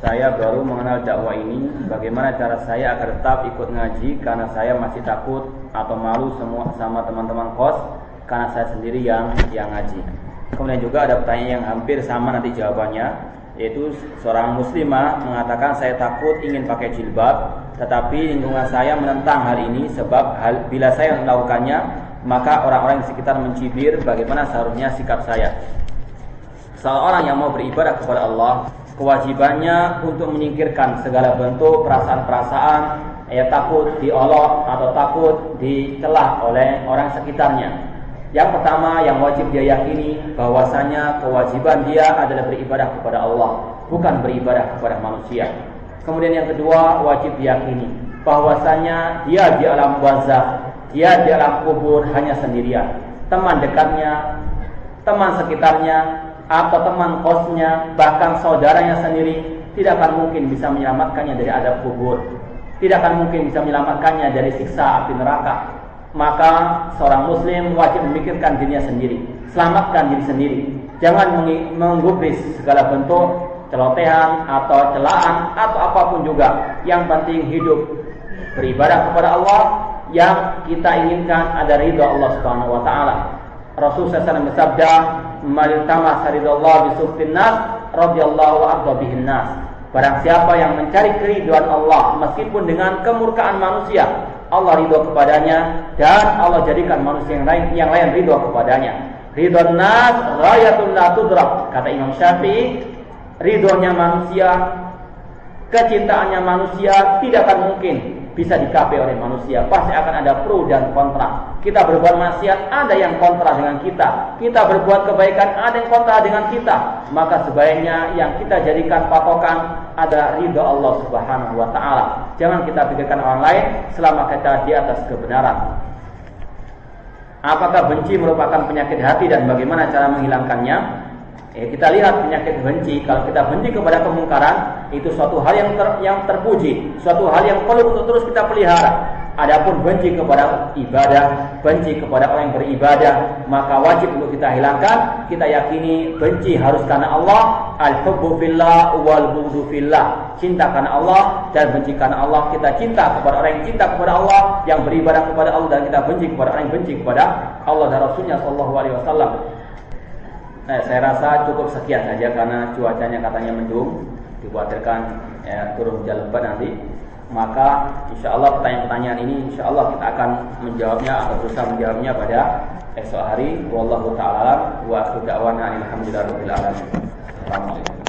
Saya baru mengenal dakwah ini. Bagaimana cara saya agar tetap ikut ngaji? Karena saya masih takut atau malu semua sama teman-teman kos, karena saya sendiri yang ngaji. Kemudian juga ada pertanyaan yang hampir sama nanti jawabannya, yaitu seorang muslimah mengatakan saya takut ingin pakai jilbab, tetapi lingkungan saya menentang hal ini sebab bila saya melakukannya maka orang-orang di sekitar mencibir. Bagaimana seharusnya sikap saya? Seorang yang mau beribadah kepada Allah, kewajibannya untuk menyingkirkan segala bentuk perasaan-perasaan takut diolok atau takut dicela oleh orang sekitarnya. Yang pertama yang wajib dia yakini bahwasanya kewajiban dia adalah beribadah kepada Allah, bukan beribadah kepada manusia. Kemudian yang kedua wajib diyakini bahwasanya dia di alam barzakh, dia di alam kubur hanya sendirian. Teman dekatnya, teman sekitarnya, atau teman kosnya, bahkan saudaranya sendiri tidak akan mungkin bisa menyelamatkannya dari azab kubur, tidak akan mungkin bisa menyelamatkannya dari siksa api neraka. Maka seorang muslim wajib memikirkan dirinya sendiri, selamatkan diri sendiri. Jangan menggubris segala bentuk celotehan atau celaan atau apapun juga. Yang penting hidup beribadah kepada Allah. Yang kita inginkan ada ridha Allah Subhanahu wa taala. Rasul SAW bersabda, "Man tamas ridallah bi suftin nas, radhiyallahu anhu bihin nas." Barang siapa yang mencari keridhaan Allah meskipun dengan kemurkaan manusia, Allah ridho kepadanya dan Allah jadikan manusia yang lain ridho kepadanya. Ridhon nas ghayatun la tudrak, kata Imam Syafi'i. Ridhonya manusia, kecintaannya manusia tidak akan mungkin bisa dikapai oleh manusia. Pasti akan ada pro dan kontra. Kita berbuat maksiat, ada yang kontra dengan kita. Kita berbuat kebaikan, ada yang kontra dengan kita. Maka sebaiknya yang kita jadikan patokan ada ridha Allah Subhanahu wa taala. Jangan kita pikirkan orang lain selama kita di atas kebenaran. Apakah benci merupakan penyakit hati dan bagaimana cara menghilangkannya? Kita lihat penyakit benci. Kalau kita benci kepada kemungkaran, itu suatu hal yang terpuji, suatu hal yang perlu untuk terus kita pelihara. Adapun benci kepada ibadah, benci kepada orang yang beribadah, maka wajib untuk kita hilangkan. Kita yakini benci harus karena Allah. Al-hubbu fillah wal bughdu fillah. Cinta karena Allah dan benci karena Allah. Kita cinta kepada orang yang cinta kepada Allah, yang beribadah kepada Allah, dan kita benci kepada orang yang benci kepada Allah dan Rasulnya sallallahu alaihi wasallam. Saya rasa cukup sekian saja karena cuacanya katanya mendung, dikhawatirkan turun hujan lebat nanti. Maka insya Allah pertanyaan-pertanyaan ini insya Allah kita akan menjawabnya atau berusaha menjawabnya pada esok hari. Wallahu ta'ala wa akhir da'wana alhamdulillahirabbil alamin. Assalamualaikum.